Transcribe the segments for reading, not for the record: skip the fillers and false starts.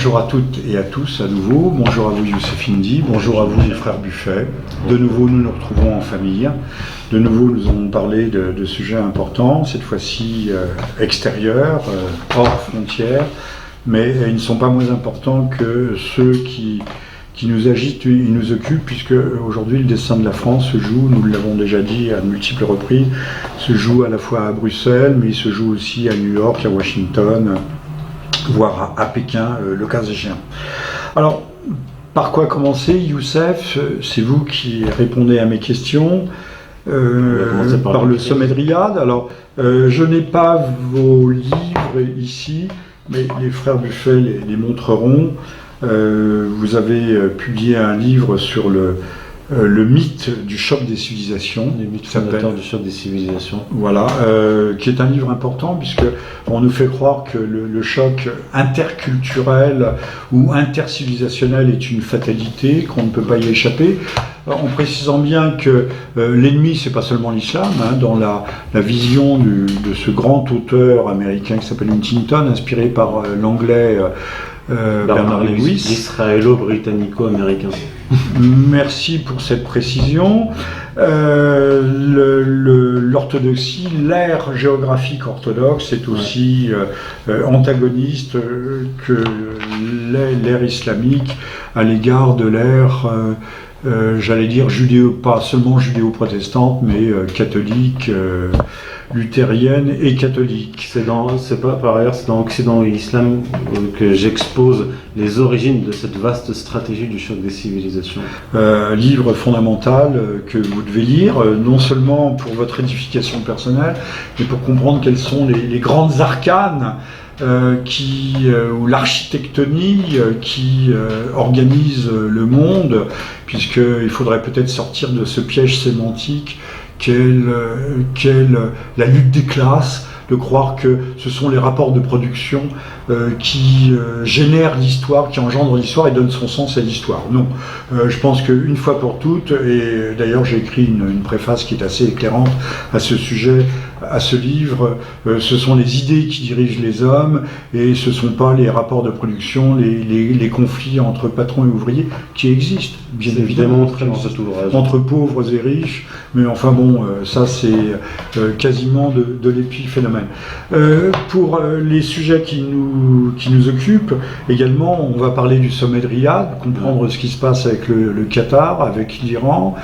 bonjour à toutes et à tous à nouveau. Bonjour à vous Youssef Indy, bonjour à vous les frères Buffet. De nouveau nous nous retrouvons en famille. De nouveau nous allons parler de sujets importants, cette fois-ci extérieurs, hors frontières, mais ils ne sont pas moins importants que ceux qui nous agitent et nous occupent, puisque aujourd'hui le destin de la France se joue, nous l'avons déjà dit à de multiples reprises, se joue à la fois à Bruxelles, mais il se joue aussi à New York, à Washington, voire à Pékin, le cas échéant. Alors, par quoi commencer, Youssef? C'est vous qui répondez à mes questions. Par le sommet de Riyad. Alors, je n'ai pas vos livres ici, mais les frères Buffet les montreront. Vous avez publié un livre sur le mythe du choc des civilisations. Les mythes fondateurs du choc des civilisations. Voilà, qui est un livre important puisque on nous fait croire que le choc interculturel ou intercivilisationnel est une fatalité, qu'on ne peut pas y échapper. En précisant bien que l'ennemi, c'est pas seulement l'islam, dans la vision de ce grand auteur américain qui s'appelle Huntington, inspiré par l'anglais Bernard Lewis. Israélo-britannico-américain. Merci pour cette précision. L'orthodoxie, l'ère géographique orthodoxe est aussi antagoniste que l'ère islamique à l'égard de l'ère j'allais dire pas seulement judéo-protestante, mais catholique, luthérienne et catholique. Par ailleurs, c'est dans Occident et l'Islam que j'expose les origines de cette vaste stratégie du choc des civilisations. Livre fondamental que vous devez lire, non seulement pour votre édification personnelle, mais pour comprendre quelles sont les grandes arcanes ou l'architectonie qui organise le monde, puisqu'il faudrait peut-être sortir de ce piège sémantique qu'est la lutte des classes, de croire que ce sont les rapports de production qui génèrent l'histoire, qui engendrent l'histoire et donnent son sens à l'histoire. Non, je pense qu'une fois pour toutes, et d'ailleurs j'ai écrit une préface qui est assez éclairante à ce sujet, à ce livre, ce sont les idées qui dirigent les hommes et ce ne sont pas les rapports de production, les conflits entre patrons et ouvriers qui existent, bien évidemment, dans cet ouvrage. Entre pauvres et riches, mais enfin bon, ça c'est quasiment de l'épiphénomène. Pour les sujets qui nous occupent, également, on va parler du sommet de Riyad, comprendre ce qui se passe avec le Qatar, avec l'Iran,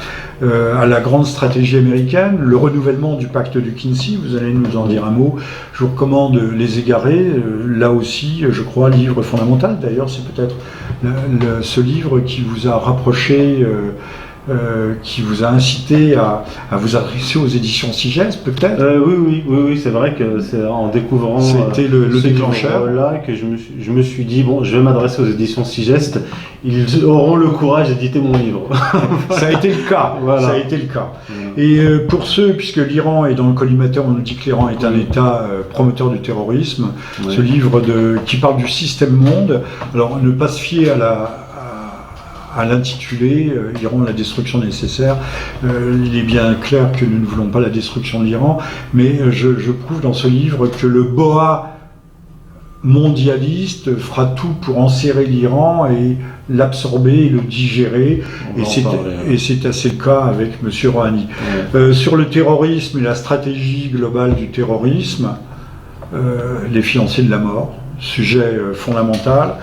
à la grande stratégie américaine, le renouvellement du pacte de Quincy, vous allez nous en dire un mot. Je vous recommande Les Égarés, là aussi, je crois, livre fondamental. D'ailleurs, c'est peut-être ce livre qui vous a rapproché, qui vous a incité à vous adresser aux éditions Sigès, peut-être. Oui, c'est vrai que c'est en découvrant c'était le déclencheur là que je me suis dit, bon, je vais m'adresser aux éditions Sigest, ils auront le courage d'éditer mon livre. Ça a été le cas. Voilà. Ça a été le cas. Et pour ceux, puisque l'Iran est dans le collimateur, on nous dit que l'Iran est un État promoteur du terrorisme. Oui. Ce livre qui parle du système monde. Alors ne pas se fier à l'intitulé, Iran, la destruction nécessaire. Il est bien clair que nous ne voulons pas la destruction de l'Iran, mais je prouve dans ce livre que le boa mondialiste fera tout pour enserrer l'Iran et l'absorber et le digérer, et c'est assez le cas avec M. Rouhani. Sur le terrorisme et la stratégie globale du terrorisme, les fiancés de la mort, sujet fondamental.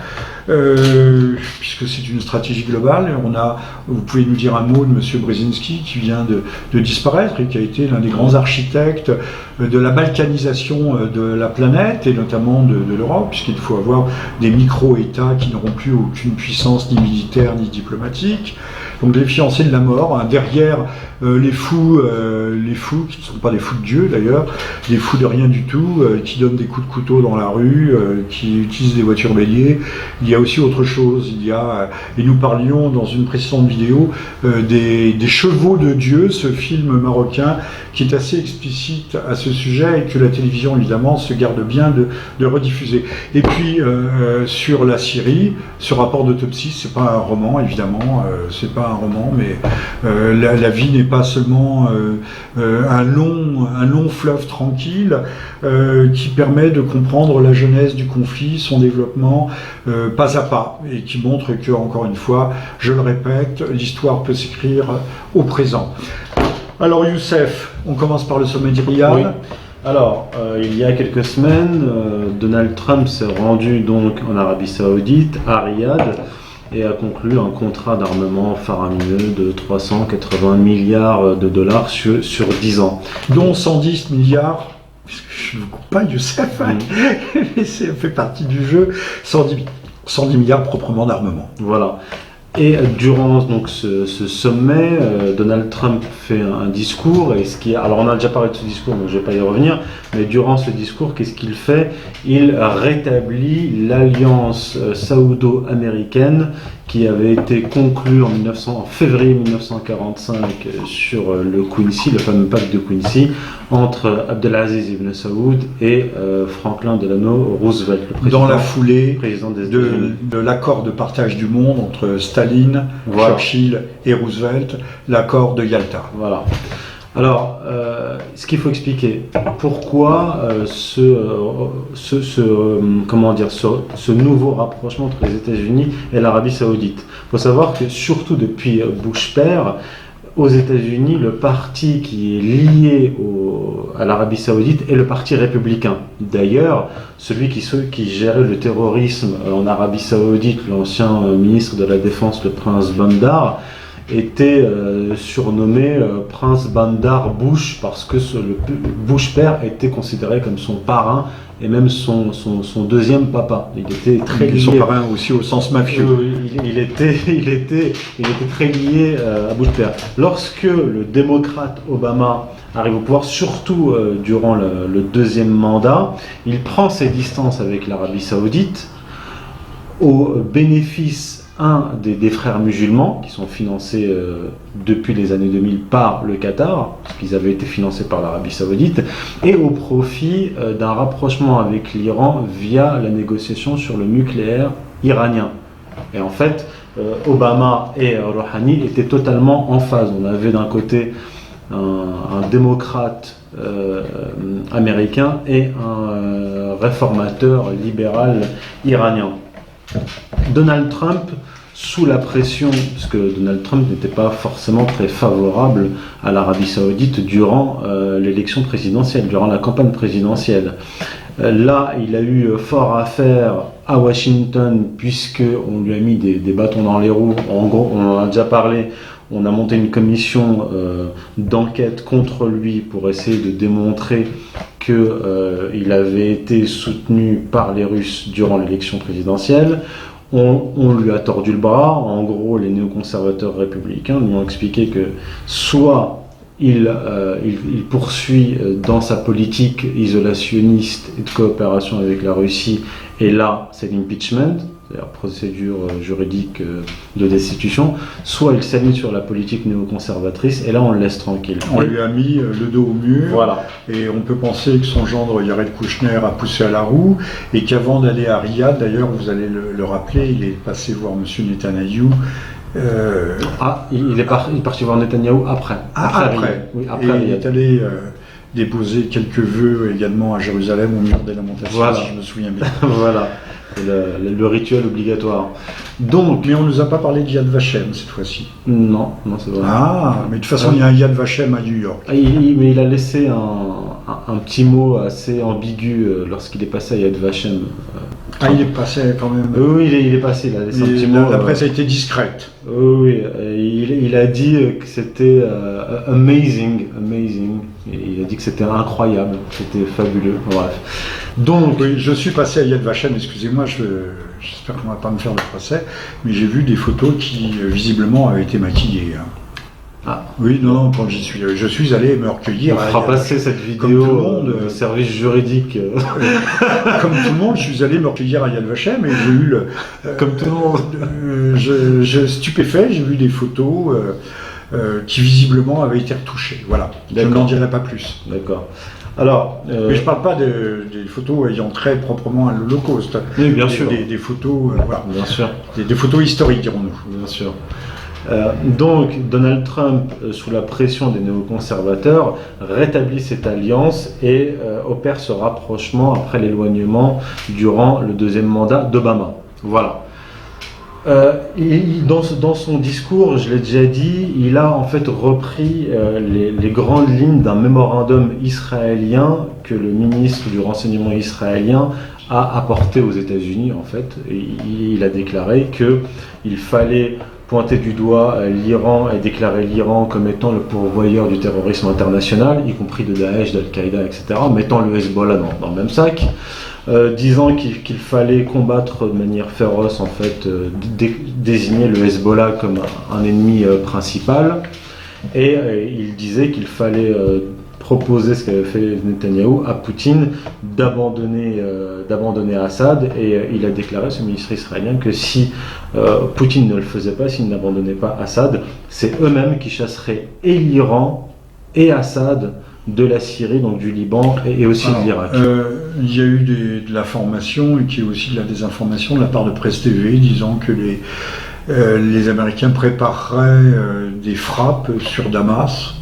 Puisque c'est une stratégie globale, vous pouvez nous dire un mot de M. Brzezinski qui vient de disparaître et qui a été l'un des grands architectes de la balkanisation de la planète et notamment de l'Europe, puisqu'il faut avoir des micro-États qui n'auront plus aucune puissance ni militaire ni diplomatique. Donc les fiancés de la mort, derrière les fous qui ne sont pas des fous de Dieu d'ailleurs, des fous de rien du tout, qui donnent des coups de couteau dans la rue, qui utilisent des voitures béliers. Il y a aussi autre chose, et nous parlions dans une précédente vidéo des chevaux de Dieu, ce film marocain qui est assez explicite à ce sujet et que la télévision évidemment se garde bien de rediffuser. Et puis sur la Syrie, ce rapport d'autopsie, c'est pas un roman évidemment, c'est pas un roman, mais la vie n'est pas seulement un long fleuve tranquille qui permet de comprendre la genèse du conflit, son développement pas à pas, et qui montre que, encore une fois, je le répète, l'histoire peut s'écrire au présent. Alors Youssef, on commence par le sommet d'Riyad. Oui. Alors, il y a quelques semaines, Donald Trump s'est rendu donc en Arabie Saoudite, à Riyad, et a conclu un contrat d'armement faramineux de 380 milliards de dollars sur 10 ans. Dont 110 milliards, puisque je ne vous coupe pas Youssef, mais ça fait partie du jeu, 110 milliards proprement d'armement. Voilà. Et durant donc ce sommet, Donald Trump fait un discours. Alors on a déjà parlé de ce discours, donc je ne vais pas y revenir. Mais durant ce discours, qu'est-ce qu'il fait? Il rétablit l'alliance saoudo-américaine qui avait été conclue en février 1945 sur le Quincy, le fameux pacte de Quincy, entre Abdelaziz Ibn Saoud et Franklin Delano Roosevelt, le président. Dans la foulée président des de l'accord de partage du monde entre Staline, voilà. Churchill et Roosevelt, l'accord de Yalta. Voilà. Alors, ce qu'il faut expliquer, pourquoi ce nouveau rapprochement entre les États-Unis et l'Arabie Saoudite. Il faut savoir que surtout depuis Bush père, aux États-Unis, le parti qui est lié à l'Arabie Saoudite est le parti républicain. D'ailleurs, celui qui gérait le terrorisme en Arabie Saoudite, l'ancien ministre de la Défense, le prince Bandar, était surnommé Prince Bandar Bush parce que le Bush père était considéré comme son parrain et même son deuxième papa. Il était très lié. Son parrain aussi au sens mafieux. Il était très lié à Bush père. Lorsque le démocrate Obama arrive au pouvoir, surtout durant le deuxième mandat, il prend ses distances avec l'Arabie Saoudite au bénéfice des frères musulmans qui sont financés depuis les années 2000 par le Qatar, parce qu'ils avaient été financés par l'Arabie Saoudite, et au profit d'un rapprochement avec l'Iran via la négociation sur le nucléaire iranien. Et en fait, Obama et Rouhani étaient totalement en phase. On avait d'un côté un démocrate américain et un réformateur libéral iranien. Donald Trump, sous la pression, parce que Donald Trump n'était pas forcément très favorable à l'Arabie Saoudite durant l'élection présidentielle, durant la campagne présidentielle. Là, il a eu fort à faire à Washington, puisqu'on lui a mis des bâtons dans les roues. En gros, on en a déjà parlé, on a monté une commission d'enquête contre lui pour essayer de démontrer qu'il avait été soutenu par les Russes durant l'élection présidentielle. On lui a tordu le bras. En gros, les néoconservateurs républicains lui ont expliqué que soit il poursuit dans sa politique isolationniste et de coopération avec la Russie, et là, c'est l'impeachment, c'est-à-dire procédure juridique de destitution, soit il s'aligne sur la politique néoconservatrice, et là, on le laisse tranquille. On lui a mis le dos au mur, voilà. Et on peut penser que son gendre Jared Kushner a poussé à la roue, et qu'avant d'aller à Riyad, d'ailleurs, vous allez le rappeler, il est passé voir M. Netanyahou. Il est parti voir Netanyahou après. Après. Oui, après. Et il est allé déposer quelques vœux également à Jérusalem au mur des lamentations, voilà. Si je me souviens bien. Voilà. Le rituel obligatoire. Donc, mais on ne nous a pas parlé de Yad Vashem cette fois-ci. Non, c'est vrai. Mais de toute façon, il y a un Yad Vashem à New York. Mais il a laissé un petit mot assez ambigu lorsqu'il est passé à Yad Vashem. Il est passé quand même. Oui, il est passé, il a laissé un petit mot. La presse a été discrète. Oui, il a dit que c'était amazing. Il a dit que c'était incroyable, c'était fabuleux. Bref. Donc, oui, je suis passé à Yad Vashem, excusez-moi, j'espère qu'on ne va pas me faire de procès, mais j'ai vu des photos qui visiblement avaient été maquillées. Oui, non, quand je suis allé me recueillir. On fera passer cette vidéo au service juridique. Comme tout le monde, je suis allé me recueillir à Yad Vashem et j'ai eu comme tout le monde. Je stupéfait, j'ai vu des photos qui visiblement avaient été retouchées. Voilà, je n'en dirai pas plus. D'accord. Alors, mais je ne parle pas des photos ayant trait proprement à l'Holocauste. Oui, bien sûr. Des photos, voilà. Bien sûr. Des photos historiques, dirons-nous. Bien sûr. Donc Donald Trump, sous la pression des néoconservateurs, rétablit cette alliance et opère ce rapprochement après l'éloignement durant le deuxième mandat d'Obama. Voilà. Dans son discours, je l'ai déjà dit, il a en fait repris les grandes lignes d'un mémorandum israélien que le ministre du renseignement israélien a apporté aux États-Unis. En fait, il a déclaré qu'il fallait pointer du doigt l'Iran et déclarer l'Iran comme étant le pourvoyeur du terrorisme international, y compris de Daesh, d'Al-Qaïda, etc., mettant le Hezbollah dans le même sac, disant qu'il fallait combattre de manière féroce, en fait, désigner le Hezbollah comme un ennemi principal, et il disait qu'il fallait proposer ce qu'avait fait Netanyahou à Poutine d'abandonner Assad, et il a déclaré, ce ministre israélien, que si Poutine ne le faisait pas, s'il n'abandonnait pas Assad, c'est eux-mêmes qui chasseraient et l'Iran et Assad de la Syrie, donc du Liban et aussi de l'Irak. Il y a eu de l'information et qui est aussi de la désinformation de la part de Presse TV disant que les Américains prépareraient des frappes sur Damas.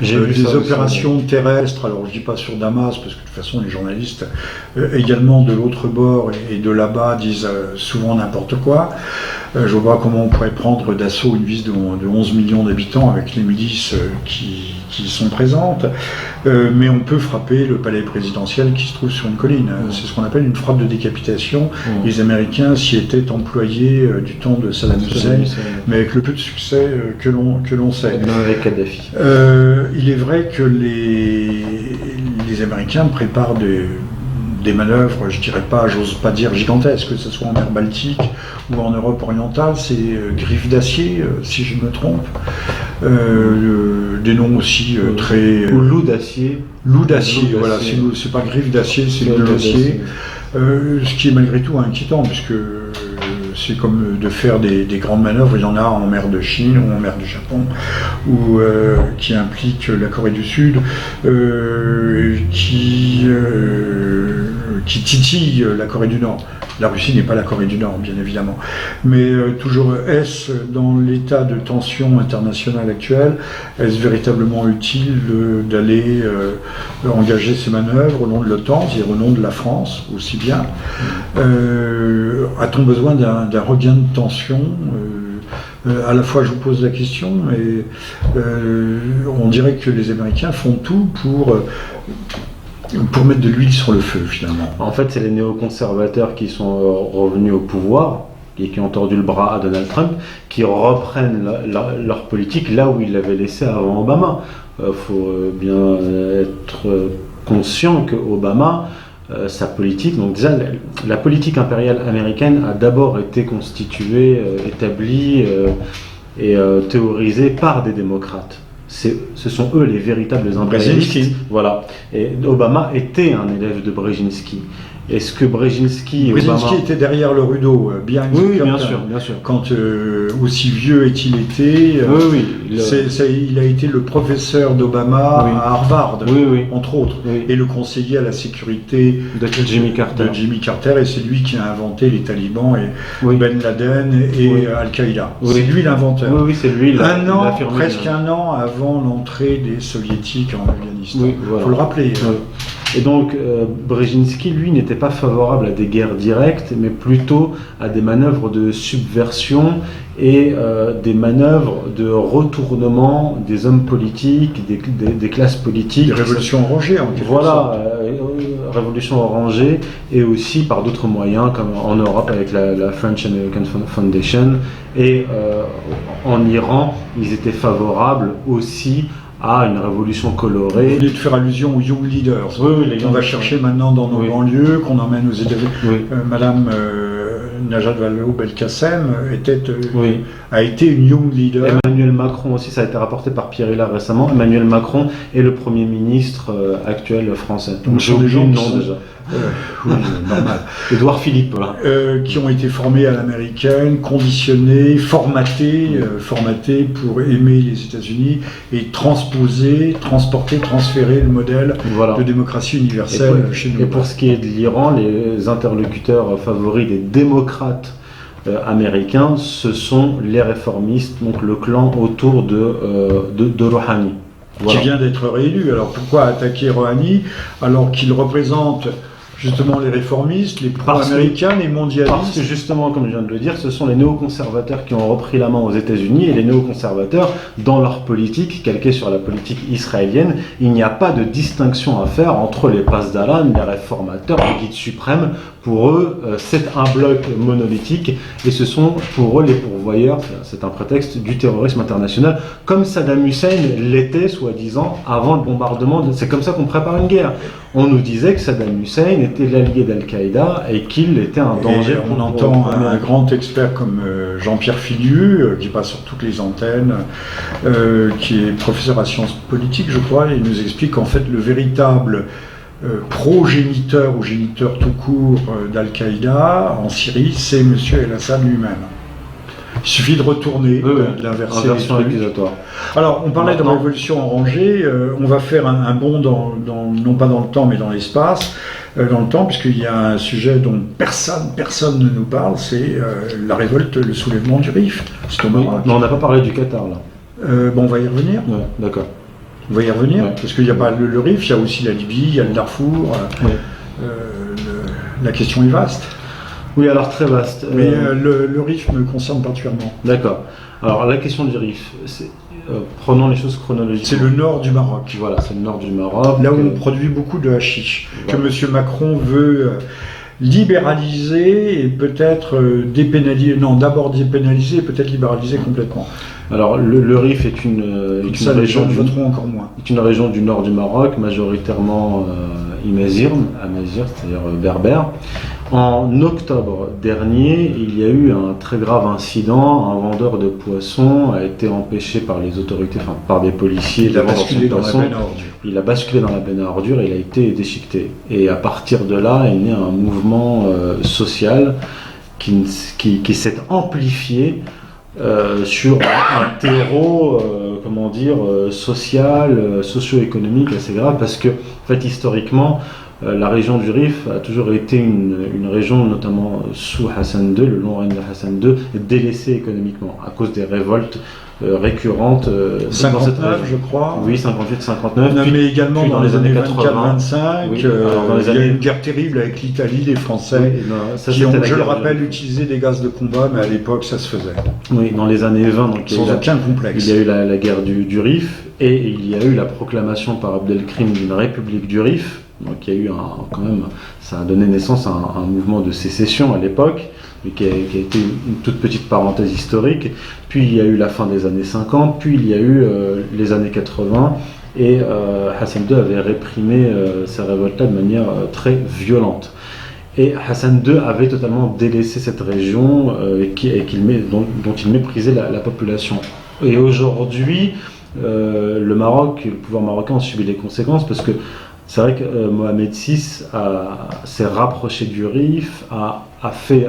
J'ai vu des opérations terrestres, alors je dis pas sur Damas, parce que de toute façon les journalistes également de l'autre bord et de là-bas disent souvent n'importe quoi. Je vois pas comment on pourrait prendre d'assaut une ville de 11 millions d'habitants avec les milices qui sont présentes, mais on peut frapper le palais présidentiel qui se trouve sur une colline. C'est ce qu'on appelle une frappe de décapitation. Les Américains s'y étaient employés du temps de Saddam Hussein, mais avec le peu de succès que l'on sait. Même avec Kadhafi. Il est vrai que les Américains préparent des manœuvres, je dirais pas, j'ose pas dire gigantesques, que ce soit en mer Baltique ou en Europe orientale, c'est Griffe d'acier, si je me trompe. Des noms aussi très... Ou loup d'acier. Loup d'acier, voilà, c'est pas Griffe d'acier, c'est loup d'acier. Ce qui est malgré tout inquiétant, puisque c'est comme de faire des grandes manœuvres, il y en a en mer de Chine ou en mer du Japon, ou qui impliquent la Corée du Sud, qui titillent la Corée du Nord. La Russie n'est pas la Corée du Nord, bien évidemment. Mais toujours, est-ce, dans l'état de tension internationale actuelle, est-ce véritablement utile d'aller engager ces manœuvres au nom de l'OTAN, c'est-à-dire au nom de la France aussi bien? A-t-on besoin d'un regain de tension? À la fois, je vous pose la question, et on dirait que les Américains font tout pour mettre de l'huile sur le feu, finalement. En fait, c'est les néoconservateurs qui sont revenus au pouvoir et qui ont tordu le bras à Donald Trump, qui reprennent leur politique là où ils l'avaient laissé avant Obama. Faut bien être conscient que Obama, sa politique, donc déjà la politique impériale américaine a d'abord été constituée, établie et théorisée par des démocrates. Ce sont eux les véritables impérialistes. Voilà. Et Obama était un élève de Brzezinski. Est-ce que Brzezinski et Brzezinski Obama... était derrière le rideau, bien sûr. Quand aussi vieux est-il été, il a été le professeur d'Obama à Harvard, entre autres, et le conseiller à la sécurité de Jimmy Carter, et c'est lui qui a inventé les talibans et Ben Laden et Al-Qaïda. C'est lui l'inventeur. Oui, c'est lui. Presque un an avant l'entrée des soviétiques en Afghanistan. Faut le rappeler. Et donc, Brzezinski, lui, n'était pas favorable à des guerres directes, mais plutôt à des manœuvres de subversion et des manœuvres de retournement des hommes politiques, des classes politiques. Des révolutions orangées, en quelque sorte. Révolution orangée, et aussi par d'autres moyens, comme en Europe avec la French American Foundation, et en Iran, ils étaient favorables aussi à une révolution colorée. Vous voulez faire allusion aux Young Leaders. On va chercher maintenant dans nos banlieues, qu'on emmène aux États-Unis. Madame Najat Vallaud-Belkacem a été une Young Leader. Emmanuel Macron aussi, ça a été rapporté par Pierre Hillard récemment. Emmanuel Macron est le Premier ministre actuel français. Donc j'ai oublié le nom déjà. Normal. Édouard Philippe, voilà. Qui ont été formés à l'américaine, conditionnés, formatés pour aimer les États-Unis et transporter, transférer le modèle de démocratie universelle chez nous. Et pour ce qui est de l'Iran, les interlocuteurs favoris des démocrates américain, ce sont les réformistes, donc le clan autour de Rouhani. Voilà. Qui vient d'être réélu. Alors pourquoi attaquer Rouhani alors qu'il représente justement les réformistes, les pro-américains, les mondialistes? Parce que justement, comme je viens de le dire, ce sont les néoconservateurs qui ont repris la main aux États-Unis, et les néoconservateurs, dans leur politique, calquée sur la politique israélienne, il n'y a pas de distinction à faire entre les Pasdaran, les réformateurs, les guides suprêmes. Pour eux, c'est un bloc monolithique, et ce sont pour eux les pourvoyeurs, c'est un prétexte, du terrorisme international, comme Saddam Hussein l'était, soi-disant, avant le bombardement. C'est comme ça qu'on prépare une guerre. On nous disait que Saddam Hussein était l'allié d'Al-Qaïda et qu'il était un danger. On entend un grand expert comme Jean-Pierre Filiu, qui passe sur toutes les antennes, qui est professeur à sciences politiques, je crois, et il nous explique qu'en fait le véritable progéniteur ou géniteur tout court d'Al-Qaïda en Syrie, c'est M. El-Assad lui-même. Il suffit de retourner, d'inverser les trucs. Alors, on parlait de révolution en rangée, on va faire un bond non pas dans le temps, mais dans l'espace, dans le temps, puisqu'il y a un sujet dont personne ne nous parle, c'est la révolte, le soulèvement du Rif. C'est au Maroc. Non, on n'a pas parlé du Qatar, là. Bon, on va y revenir. Ouais, d'accord. On va y revenir, parce qu'il n'y a pas le Rif, il y a aussi la Libye, il y a le Darfour, la question est vaste. Oui, alors très vaste. Mais le Rif me concerne particulièrement. D'accord. Alors la question du Rif, prenons les choses chronologiquement. C'est le nord du Maroc. Voilà, c'est le nord du Maroc. Là où on produit beaucoup de hashish, voilà. Que M. Macron veut libéraliser et peut-être dépénaliser, non, d'abord dépénaliser et peut-être libéraliser complètement. Alors le Rif est une région encore moins. Est une région du nord du Maroc, majoritairement Amazigh, c'est-à-dire berbère. En octobre dernier, il y a eu un très grave incident. Un vendeur de poissons a été empêché par les autorités, par des policiers. Il a basculé dans la benne à ordures. Il a basculé dans la benne à ordures et il a été déchiqueté. Et à partir de là est né un mouvement social qui s'est amplifié sur un terreau, social, socio-économique assez grave, parce que, en fait, historiquement, la région du Rif a toujours été une région, notamment sous Hassan II, le long règne de Hassan II, délaissée économiquement à cause des révoltes récurrentes dans cette région. Je crois. Oui, 58-59. Mais également dans les années 24-25, oui, il y a eu une guerre terrible avec l'Italie, les Français, qui ont, je le rappelle, utilisé des gaz de combat, mais à l'époque ça se faisait. Oui, dans les années 20, donc sans aucun complexe. Il y a eu la guerre du Rif, et il y a eu la proclamation par Abdelkrim d'une république du Rif. Donc il y a eu ça a donné naissance à un mouvement de sécession à l'époque, qui a été une toute petite parenthèse historique. Puis il y a eu la fin des années 50, puis il y a eu les années 80, et Hassan II avait réprimé ces révoltes-là de manière très violente. Et Hassan II avait totalement délaissé cette région dont il méprisait la population. Et aujourd'hui, le Maroc, le pouvoir marocain a subi les conséquences, parce que c'est vrai que Mohamed VI s'est rapproché du Rif, a fait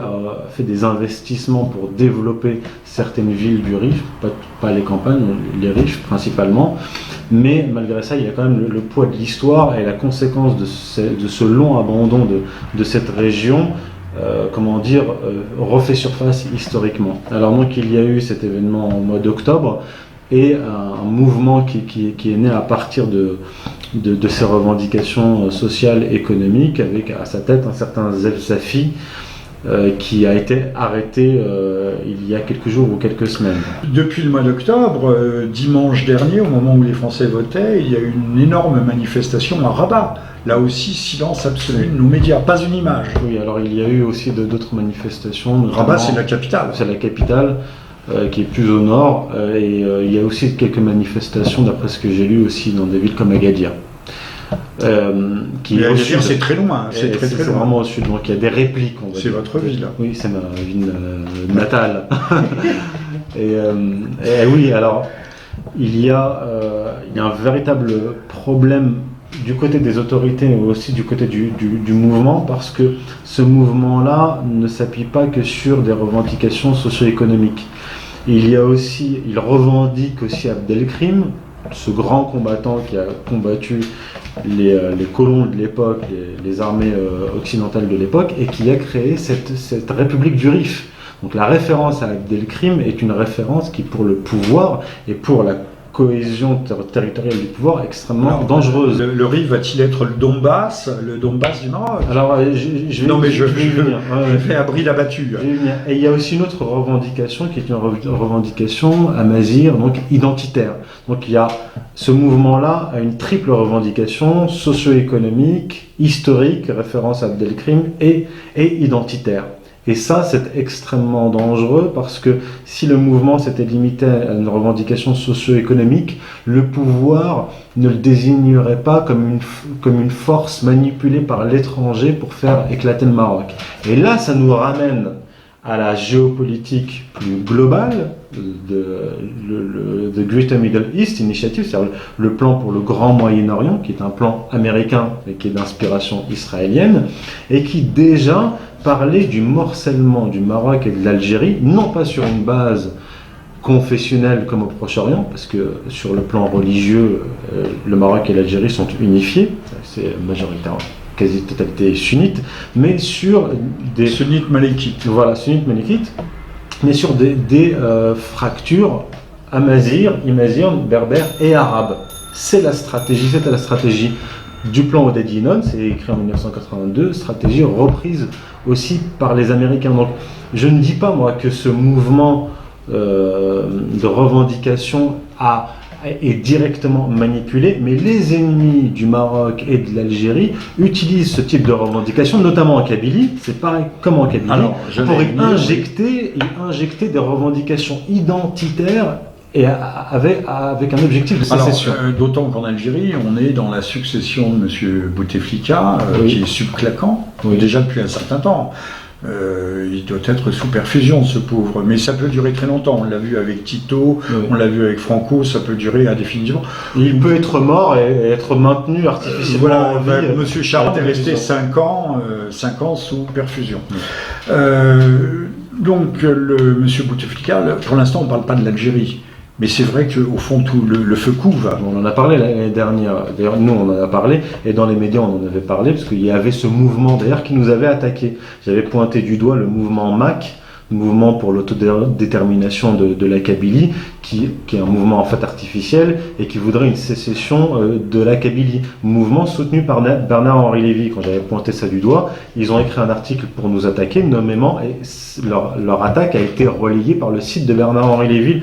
des investissements pour développer certaines villes du Rif, pas les campagnes, les Rifs principalement, mais malgré ça, il y a quand même le poids de l'histoire et la conséquence de ce long abandon de cette région, refait surface historiquement. Alors donc il y a eu cet événement au mois d'octobre, et un mouvement qui est né à partir de ces revendications sociales et économiques, avec à sa tête un certain Zelsafi, qui a été arrêté il y a quelques jours ou quelques semaines. Depuis le mois d'octobre, dimanche dernier, au moment où les Français votaient, il y a eu une énorme manifestation à Rabat. Là aussi, silence absolu, nos médias, pas une image. Oui, alors il y a eu aussi d'autres manifestations. Rabat, c'est la capitale. C'est la capitale. Qui est plus au nord, et il y a aussi quelques manifestations, d'après ce que j'ai lu, aussi dans des villes comme Agadir. Agadir, c'est très loin. C'est loin. Vraiment au sud, donc il y a des répliques. C'est votre ville. Oui, c'est ma ville natale. et oui, alors il y a un véritable problème du côté des autorités, mais aussi du côté du mouvement, parce que ce mouvement-là ne s'appuie pas que sur des revendications socio-économiques. Il revendique aussi Abdelkrim, ce grand combattant qui a combattu les colons de l'époque, les armées occidentales de l'époque, et qui a créé cette république du Rif. Donc la référence à Abdelkrim est une référence qui, pour le pouvoir et pour la cohésion territoriale du pouvoir, extrêmement dangereuse. Le riz va-t-il être le Donbass du Maroc? Alors, je fais abri d'abattu. Et il y a aussi une autre revendication qui est une revendication amazigh, donc identitaire. Donc il y a ce mouvement-là a une triple revendication socio-économique, historique, référence à Abdelkrim, et identitaire. Et ça, c'est extrêmement dangereux parce que si le mouvement s'était limité à une revendication socio-économique, le pouvoir ne le désignerait pas comme une force manipulée par l'étranger pour faire éclater le Maroc. Et là, ça nous ramène à la géopolitique plus globale de Greater Middle East Initiative, c'est-à-dire le plan pour le Grand Moyen-Orient, qui est un plan américain mais qui est d'inspiration israélienne, et qui déjà parlait du morcellement du Maroc et de l'Algérie, non pas sur une base confessionnelle comme au Proche-Orient, parce que sur le plan religieux, le Maroc et l'Algérie sont unifiés, c'est majoritairement quasi-totalité sunnite, mais sur des... Sunnites malékites. Voilà, sunnites malékites, mais sur des fractures amazighes, imaziennes, berbères et arabes. C'était la stratégie du plan Oded-Yinon, c'est écrit en 1982, stratégie reprise aussi par les Américains. Donc je ne dis pas moi que ce mouvement de revendication est directement manipulé, mais les ennemis du Maroc et de l'Algérie utilisent ce type de revendication, notamment en Kabylie, c'est pareil comme en Kabylie, pour injecter des revendications identitaires et avec un objectif de sécession. D'autant qu'en Algérie, on est dans la succession de M. Bouteflika, qui est subclaquant, déjà depuis un certain temps. Il doit être sous perfusion, ce pauvre, mais ça peut durer très longtemps. On l'a vu avec Tito, on l'a vu avec Franco, ça peut durer indéfiniment. Il peut être mort et être maintenu artificiellement. Monsieur Charles est resté 5 ans sous perfusion. Donc, Monsieur Bouteflika, pour l'instant, on ne parle pas de l'Algérie. Mais c'est vrai qu'au fond, tout le feu couve. On en a parlé l'année dernière. D'ailleurs, nous, on en a parlé. Et dans les médias, on en avait parlé. Parce qu'il y avait ce mouvement, d'ailleurs, qui nous avait attaqué. J'avais pointé du doigt le mouvement MAC, mouvement pour l'autodétermination de la Kabylie, qui est un mouvement en fait artificiel et qui voudrait une sécession de la Kabylie. Mouvement soutenu par Bernard-Henri Lévy. Quand j'avais pointé ça du doigt, ils ont écrit un article pour nous attaquer, nommément, et leur attaque a été relayée par le site de Bernard-Henri Lévy,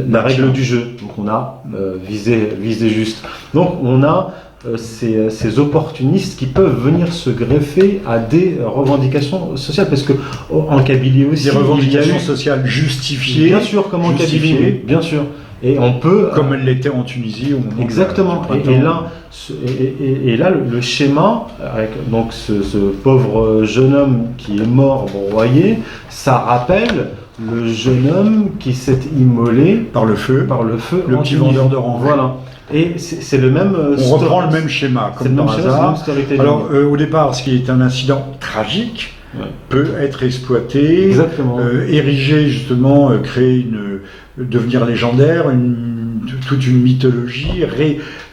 la règle du jeu. Donc on a visé juste. Donc on a ces opportunistes qui peuvent venir se greffer à des revendications sociales, parce que en Kabylie aussi, des revendications sociales justifiées, bien sûr, comme en Kabylie, bien sûr, et on peut, comme elle l'était en Tunisie au moment exactement. Et là, le schéma avec donc ce pauvre jeune homme qui est mort broyé, ça rappelle le jeune homme qui s'est immolé par le feu, le petit vendeur de rang. Voilà. Et c'est le même. On reprend le même schéma, comme par hasard. Alors, au départ, ce qui est un incident tragique peut être exploité, érigé justement, devenir légendaire, toute une mythologie,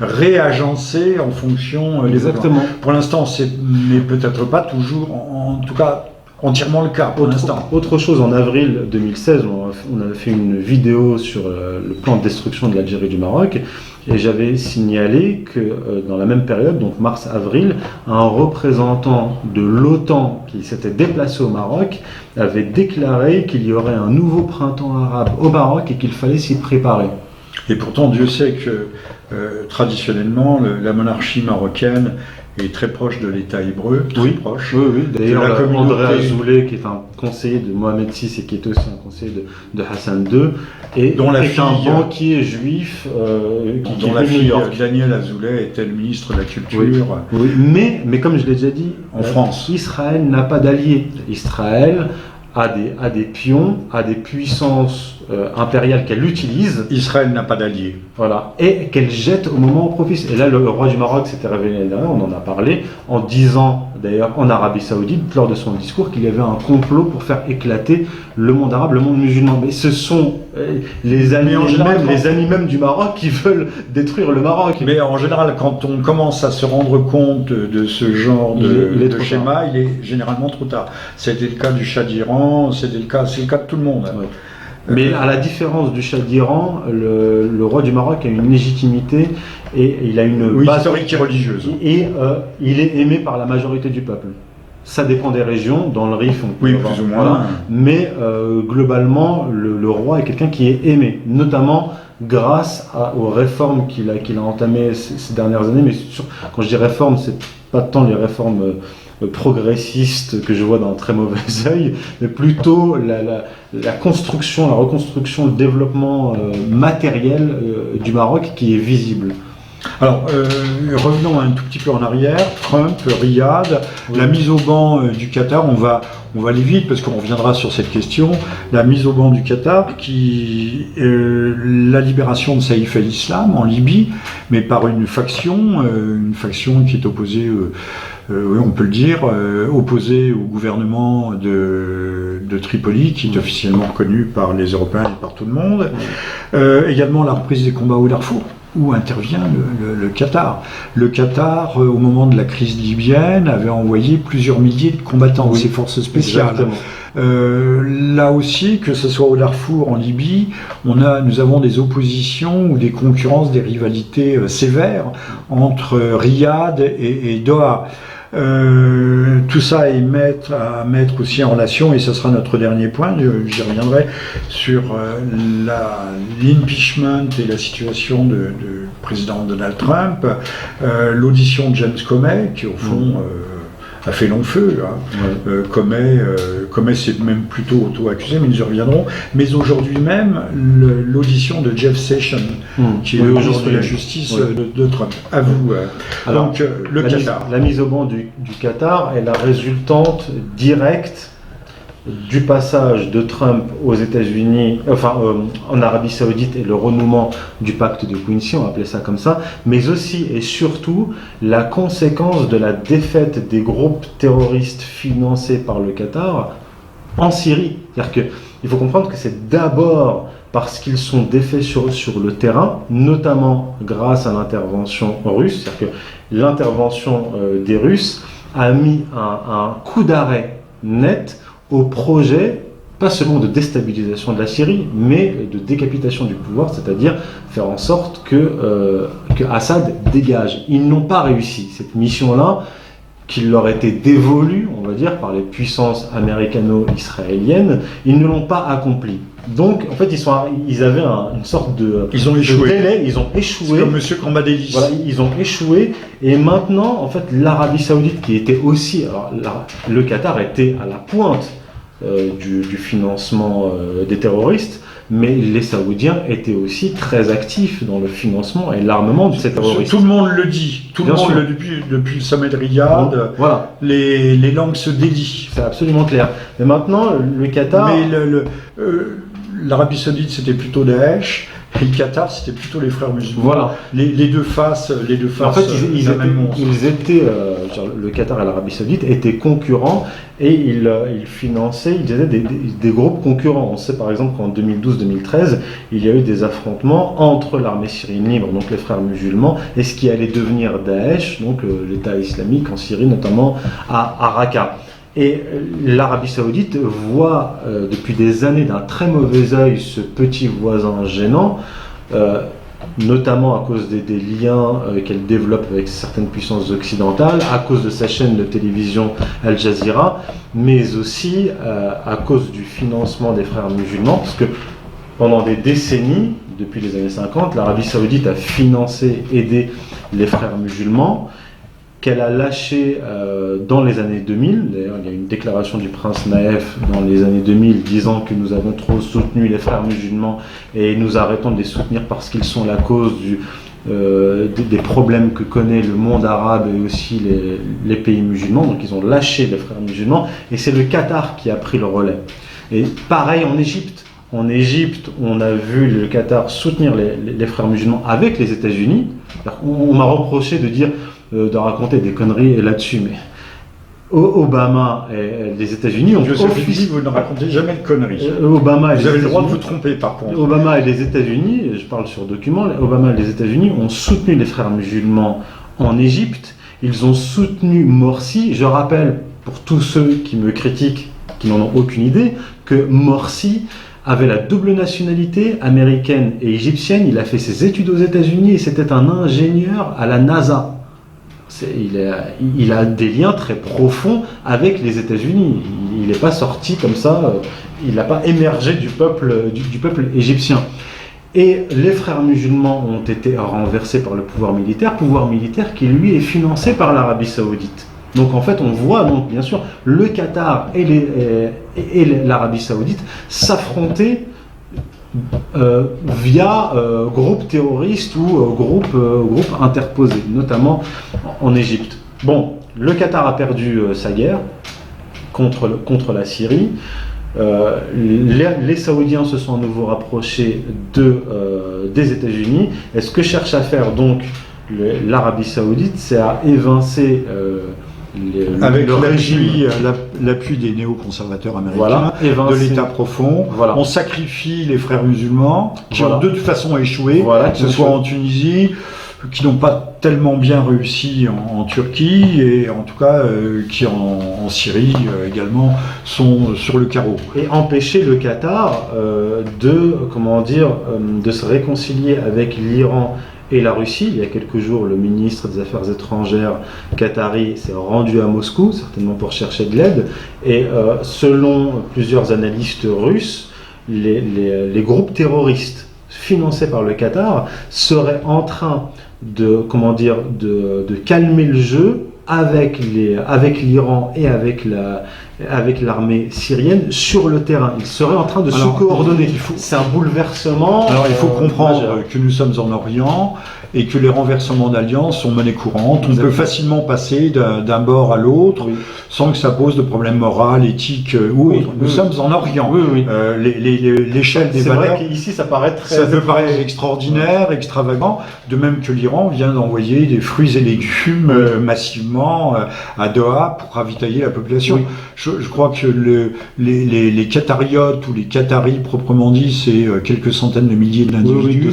réagencée en fonction des exactement. Pour l'instant, ce n'est peut-être pas toujours, en tout cas, entièrement le cas pour l'instant. Autre chose, en avril 2016, on avait fait une vidéo sur le plan de destruction de l'Algérie et du Maroc, et j'avais signalé que dans la même période, donc mars-avril, un représentant de l'OTAN qui s'était déplacé au Maroc avait déclaré qu'il y aurait un nouveau printemps arabe au Maroc et qu'il fallait s'y préparer. Et pourtant, Dieu sait que traditionnellement, la monarchie marocaine est très proche de l'État hébreu, très proche. Oui. D'ailleurs, André Azoulay, qui est un conseiller de Mohamed VI et qui est aussi un conseiller de Hassan II, et dont la fille, un banquier juif dont la fille Daniel Azoulay était le ministre de la Culture. Oui. Mais comme je l'ai déjà dit, en France, Israël n'a pas d'alliés. Israël a des pions, a des puissances impériale qu'elle utilise. Israël n'a pas d'allié. Voilà, et qu'elle jette au moment propice. Et là, le roi du Maroc s'était révélé l'année dernière, on en a parlé, en disant d'ailleurs en Arabie Saoudite, lors de son discours, qu'il y avait un complot pour faire éclater le monde arabe, le monde musulman. Mais ce sont les amis même du Maroc qui veulent détruire le Maroc. Mais en général, quand on commence à se rendre compte de ce genre de schéma, il est généralement trop tard. C'était le cas du Shah d'Iran, c'est le cas de tout le monde. Ouais. Mais à la différence du Shah d'Iran, le roi du Maroc a une légitimité et il a une base historique et religieuse. Et il est aimé par la majorité du peuple. Ça dépend des régions, dans le Rif, plus ou moins. Voilà. Mais globalement, le roi est quelqu'un qui est aimé, notamment grâce aux réformes qu'il a entamées ces dernières années. Mais quand je dis réformes, c'est pas tant les réformes progressistes que je vois d'un très mauvais œil, mais plutôt la construction, la reconstruction, le développement matériel du Maroc qui est visible. Alors, revenons un tout petit peu en arrière. Trump, Riyad, la mise au banc du Qatar, on va aller vite parce qu'on reviendra sur cette question. La mise au banc du Qatar, la libération de Saïf el-Islam en Libye, mais par une faction qui est opposée, on peut le dire, opposée au gouvernement de Tripoli, qui est officiellement reconnu par les Européens et par tout le monde. Également la reprise des combats au Darfour, où intervient le Qatar. Le Qatar, au moment de la crise libyenne, avait envoyé plusieurs milliers de combattants de ses forces spéciales. Là aussi, que ce soit au Darfour, en Libye, nous avons des oppositions ou des concurrences, des rivalités sévères entre Riyad et Doha. Tout ça à mettre aussi en relation, et ce sera notre dernier point, j'y reviendrai, sur l'impeachment et la situation du président Donald Trump, l'audition de James Comey, qui au fond a fait long feu. Comey s'est même plutôt auto-accusé, mais nous y reviendrons. Mais aujourd'hui même, l'audition de Jeff Sessions, qui est le ministre de la Justice de Trump. À vous. Alors, donc, le Qatar. La mise au banc du Qatar est la résultante directe du passage de Trump aux États-Unis, en Arabie Saoudite, et le renouement du pacte de Quincy, on va appeler ça comme ça, mais aussi et surtout la conséquence de la défaite des groupes terroristes financés par le Qatar en Syrie. C'est-à-dire qu'il faut comprendre que c'est d'abord parce qu'ils sont défaits sur le terrain, notamment grâce à l'intervention russe. C'est-à-dire que l'intervention des Russes a mis un coup d'arrêt net au projet, pas seulement de déstabilisation de la Syrie, mais de décapitation du pouvoir, c'est-à-dire faire en sorte que Assad dégage. Ils n'ont pas réussi cette mission-là, qui leur était dévolue, on va dire, par les puissances américano-israéliennes. Ils ne l'ont pas accompli. Donc, en fait, ils avaient une sorte de délai, ils ont échoué. C'est comme Monsieur Cambadélis. Voilà, ils ont échoué, et maintenant, en fait, l'Arabie Saoudite, qui était aussi, le Qatar était à la pointe du financement des terroristes, mais les Saoudiens étaient aussi très actifs dans le financement et l'armement de ces terroristes. Tout le monde le dit, depuis le sommet de Riyad, voilà. Les langues se délient. C'est absolument clair. Mais maintenant, le Qatar... Mais l'Arabie Saoudite, c'était plutôt Daesh, et le Qatar, c'était plutôt les frères musulmans. Voilà. Les deux faces. En fait, le Qatar et l'Arabie Saoudite étaient concurrents, et ils finançaient, ils étaient des groupes concurrents. On sait par exemple qu'en 2012-2013, il y a eu des affrontements entre l'armée syrienne libre, donc les frères musulmans, et ce qui allait devenir Daesh, donc l'État islamique en Syrie, notamment à Raqqa. Et l'Arabie Saoudite voit depuis des années d'un très mauvais œil ce petit voisin gênant, notamment à cause des liens qu'elle développe avec certaines puissances occidentales, à cause de sa chaîne de télévision Al Jazeera, mais aussi à cause du financement des frères musulmans, parce que pendant des décennies, depuis les années 50, l'Arabie Saoudite a financé, aidé les frères musulmans, qu'elle a lâché dans les années 2000. D'ailleurs, il y a une déclaration du prince Naef dans les années 2000 disant que nous avons trop soutenu les frères musulmans et nous arrêtons de les soutenir parce qu'ils sont la cause des problèmes que connaît le monde arabe et aussi les pays musulmans. Donc ils ont lâché les frères musulmans, et c'est le Qatar qui a pris le relais. Et pareil en Égypte. En Égypte, on a vu le Qatar soutenir les frères musulmans avec les États-Unis. On m'a reproché de raconter des conneries là-dessus, mais Obama et les États-Unis ont vous ne racontez jamais de conneries. Obama vous avez le droit de vous tromper, par contre. Obama et les États-Unis, je parle sur document, Obama et les États-Unis ont soutenu les frères musulmans en Égypte. Ils ont soutenu Morsi. Je rappelle, pour tous ceux qui me critiquent, qui n'en ont aucune idée, que Morsi avait la double nationalité américaine et égyptienne. Il a fait ses études aux États-Unis et c'était un ingénieur à la NASA. Il a des liens très profonds avec les États-Unis. Il n'est pas sorti comme ça, il n'a pas émergé du peuple égyptien. Et les frères musulmans ont été renversés par le pouvoir militaire qui lui est financé par l'Arabie Saoudite. Donc en fait, on voit donc bien sûr le Qatar et l'Arabie Saoudite s'affronter via groupes terroristes ou groupes interposés, notamment en Égypte. Bon, le Qatar a perdu sa guerre contre la Syrie. Les Saoudiens se sont à nouveau rapprochés des États-Unis. Et ce que cherche à faire donc l'Arabie Saoudite, c'est à évincer avec l'appui des néoconservateurs américains, de l'État profond. Voilà. On sacrifie les frères musulmans qui ont de toute façon échoué, que ce soit en Tunisie, qui n'ont pas tellement bien réussi en Turquie, et en tout cas qui en Syrie également sont sur le carreau. Et empêcher le Qatar de se réconcilier avec l'Iran et la Russie. Il y a quelques jours, le ministre des Affaires étrangères qatari s'est rendu à Moscou, certainement pour chercher de l'aide. Et selon plusieurs analystes russes, les groupes terroristes financés par le Qatar seraient en train de calmer le jeu avec l'Iran et avec l'armée syrienne sur le terrain. Ils seraient en train de se coordonner. C'est un bouleversement. Alors il faut comprendre que nous sommes en Orient et que les renversements d'alliances sont monnaie courante. On peut facilement passer d'un bord à l'autre sans que ça pose de problème moral, éthique ou autre. Nous sommes en Orient. L'échelle des valeurs. C'est vrai qu'ici ça paraît ça peut paraître extraordinaire, extravagant. De même que l'Iran vient d'envoyer des fruits et légumes massivement à Doha pour ravitailler la population. Je crois que les Qatariotes ou les Qataris proprement dit, c'est quelques centaines de milliers d'individus.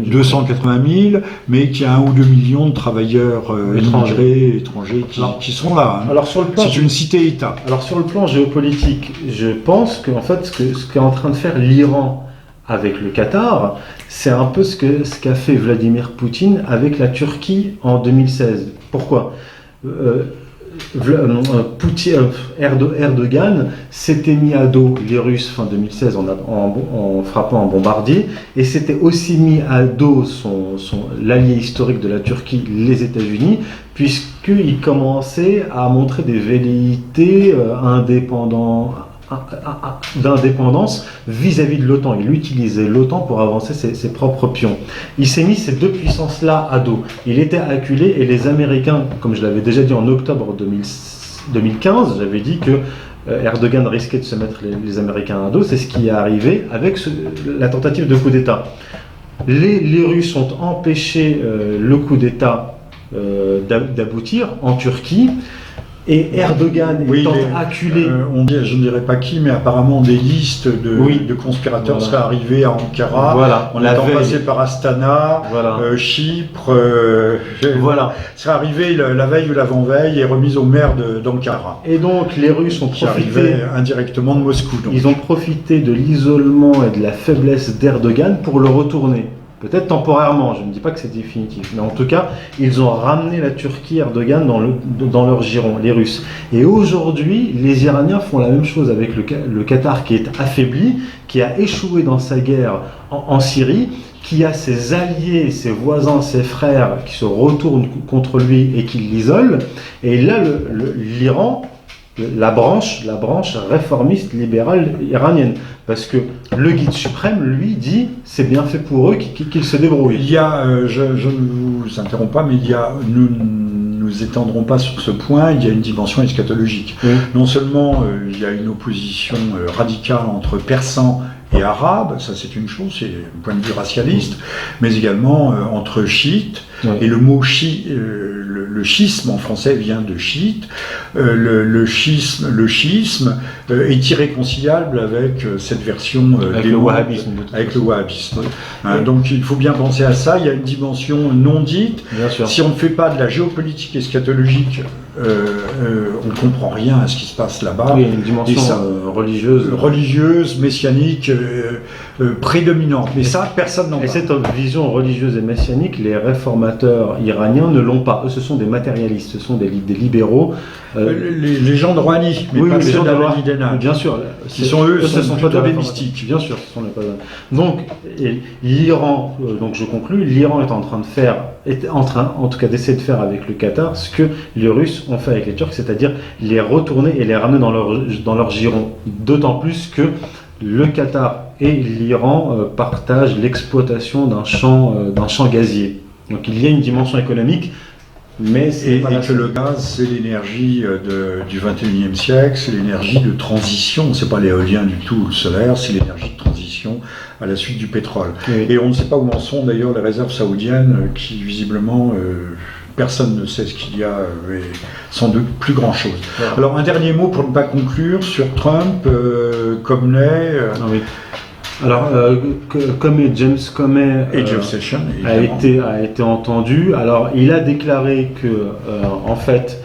280 000, mais qu'il y a 1 ou 2 millions de travailleurs étrangers qui sont là. Alors sur le plan, c'est une cité-État. Alors sur le plan géopolitique, je pense que en fait ce qu'est en train de faire l'Iran avec le Qatar, c'est un peu ce qu'a fait Vladimir Poutine avec la Turquie en 2016. Pourquoi ? Erdogan s'était mis à dos les Russes fin 2016 en frappant un bombardier, et s'était aussi mis à dos l'allié historique de la Turquie, les États-Unis, puisqu'il commençait à montrer des velléités d'indépendance vis-à-vis de l'OTAN. Il utilisait l'OTAN pour avancer ses propres pions. Il s'est mis ces deux puissances-là à dos. Il était acculé, et les Américains, comme je l'avais déjà dit en octobre 2015, j'avais dit que Erdogan risquait de se mettre les Américains à dos. C'est ce qui est arrivé avec la tentative de coup d'État. Les Russes ont empêché le coup d'État d'aboutir en Turquie. Et Erdogan étant acculé... je ne dirais pas qui, mais apparemment des listes de conspirateurs seraient arrivés à Ankara, en étant passés par Astana, Chypre, seraient arrivés la veille ou l'avant-veille et remis au maire d'Ankara. Et donc les Russes ont profité indirectement de Moscou. Donc. Ils ont profité de l'isolement et de la faiblesse d'Erdogan pour le retourner. Peut-être temporairement, je ne dis pas que c'est définitif, mais en tout cas, ils ont ramené la Turquie, Erdogan, dans leur giron, les Russes. Et aujourd'hui, les Iraniens font la même chose avec le Qatar, qui est affaibli, qui a échoué dans sa guerre en Syrie, qui a ses alliés, ses voisins, ses frères qui se retournent contre lui et qui l'isolent. Et là, l'Iran... La branche réformiste libérale iranienne, parce que le guide suprême lui dit c'est bien fait pour eux qu'ils se débrouillent. Il y a, je ne vous interromps pas, mais nous étendrons pas sur ce point. Il y a une dimension eschatologique. Non seulement il y a une opposition radicale entre persans et arabes, ça c'est une chose, c'est un point de vue racialiste, mais également entre chiites, et le mot le schisme en français vient de chiite, le schisme est irréconciliable avec cette version avec le wahhabisme. Avec le wahhabisme. Donc il faut bien penser à ça, il y a une dimension non dite. Si on ne fait pas de la géopolitique eschatologique, on ne comprend rien à ce qui se passe là-bas. Oui, il y a une dimension religieuse, messianique, prédominante. Mais ça, personne n'en parle. Et cette vision religieuse et messianique, les réformateurs iraniens ne l'ont pas. Eux, ce sont des matérialistes, ce sont des libéraux. Les gens de Rouhani, mais pas les gens d'Ahmadinejad. Bien sûr. Ce sont plutôt des mystiques. Bien sûr, ce sont les Donc, l'Iran, donc je conclus, l'Iran est en train en tout cas d'essayer de faire avec le Qatar ce que les Russes ont fait avec les Turcs, c'est-à-dire les retourner et les ramener dans leur giron. D'autant plus que le Qatar et l'Iran partagent l'exploitation d'un champ gazier. Donc il y a une dimension économique, mais et que le gaz, c'est l'énergie du 21e siècle, c'est l'énergie de transition, c'est pas l'éolien du tout, le solaire, c'est l'énergie de transition à la suite du pétrole. Oui. Et on ne sait pas où en sont d'ailleurs les réserves saoudiennes, qui visiblement... personne ne sait ce qu'il y a, et sans doute plus grand-chose. Voilà. Alors un dernier mot pour ne pas conclure sur Trump, Comey. Oui. Alors, James Comey et Jeff Sessions a été entendu. Alors, il a déclaré que, en fait,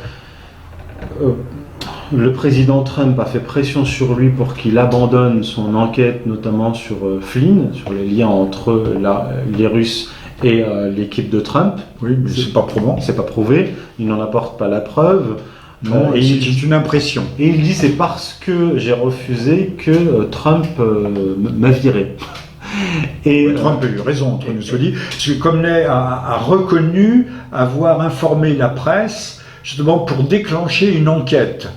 le président Trump a fait pression sur lui pour qu'il abandonne son enquête, notamment sur Flynn, sur les liens entre les Russes et l'équipe de Trump. Oui, mais c'est pas probant. C'est pas prouvé. Il n'en apporte pas la preuve. Non, c'est une impression. Et il dit c'est parce que j'ai refusé que Trump m'a viré. Et Trump a eu raison, entre nous soit dit, parce que Comey a reconnu avoir informé la presse justement pour déclencher une enquête.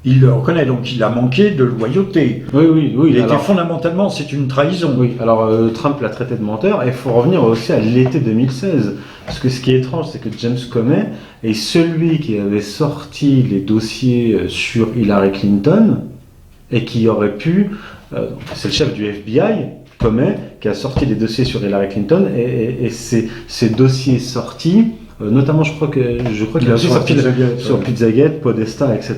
Il le reconnaît, donc il a manqué de loyauté. Oui. Il était fondamentalement, c'est une trahison. Oui, alors Trump l'a traité de menteur, et il faut revenir aussi à l'été 2016. Parce que ce qui est étrange, c'est que James Comey est celui qui avait sorti les dossiers sur Hillary Clinton, et qui aurait pu... c'est le chef du FBI, Comey, qui a sorti les dossiers sur Hillary Clinton, et ces dossiers sortis... notamment je crois qu'il a aussi sorti sur Pizzagate, Podesta, etc.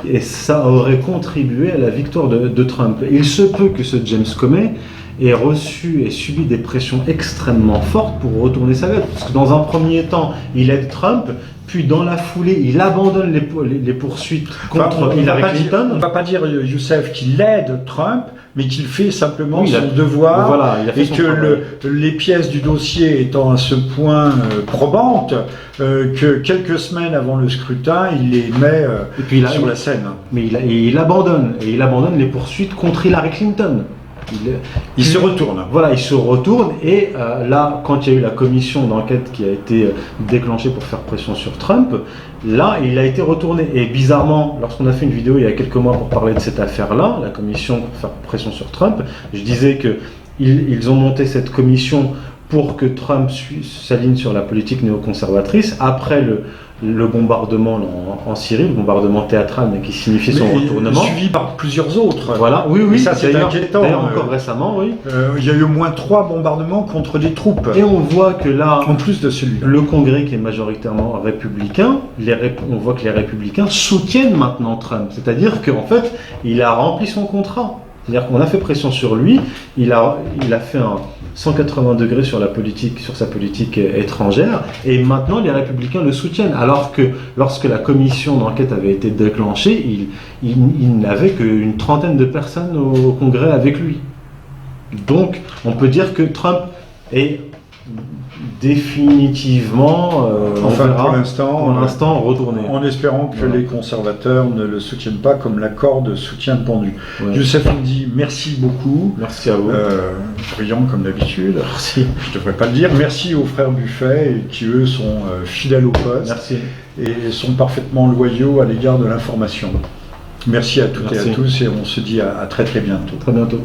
Et ça aurait contribué à la victoire de Trump. Il se peut que ce James Comey ait reçu et subi des pressions extrêmement fortes pour retourner sa veste. Parce que dans un premier temps, il aide Trump, puis dans la foulée, il abandonne les poursuites contre Hillary Clinton. On ne va pas dire, Youssef, qu'il aide Trump, mais qu'il fait simplement son devoir, voilà, et que les pièces du dossier étant à ce point probantes, que quelques semaines avant le scrutin, il les met sur la scène. Mais il abandonne les poursuites contre Hillary Clinton. Il se retourne. Voilà, il se retourne et là, quand il y a eu la commission d'enquête qui a été déclenchée pour faire pression sur Trump, là, il a été retourné. Et bizarrement, lorsqu'on a fait une vidéo il y a quelques mois pour parler de cette affaire-là, la commission pour faire pression sur Trump, je disais qu'ils ont monté cette commission pour que Trump s'aligne sur la politique néoconservatrice après le bombardement en Syrie, le bombardement théâtral, mais qui signifiait son retournement. Suivi par plusieurs autres. Voilà, oui. Et ça, c'est inquiétant. D'ailleurs, encore récemment, oui. Il y a eu au moins 3 bombardements contre des troupes. Et on voit que là, en plus de celui-là, le Congrès qui est majoritairement républicain, on voit que les républicains soutiennent maintenant Trump. C'est-à-dire qu'en fait, il a rempli son contrat. C'est-à-dire qu'on a fait pression sur lui, il a fait un 180 degrés sur sa politique étrangère, et maintenant les républicains le soutiennent. Alors que lorsque la commission d'enquête avait été déclenchée, il n'avait qu'une trentaine de personnes au Congrès avec lui. Donc on peut dire que Trump est définitivement, pour l'instant, retourné. En espérant que les conservateurs ne le soutiennent pas comme la corde soutient le pendu. Ouais. Youssef Indy, merci beaucoup. Merci à vous. Brillant comme d'habitude. Merci. Je ne devrais pas le dire. Merci aux frères Buffet, qui eux sont fidèles au poste. Merci. Et sont parfaitement loyaux à l'égard de l'information. Merci à toutes et à tous, et on se dit à très très bientôt. Très bientôt.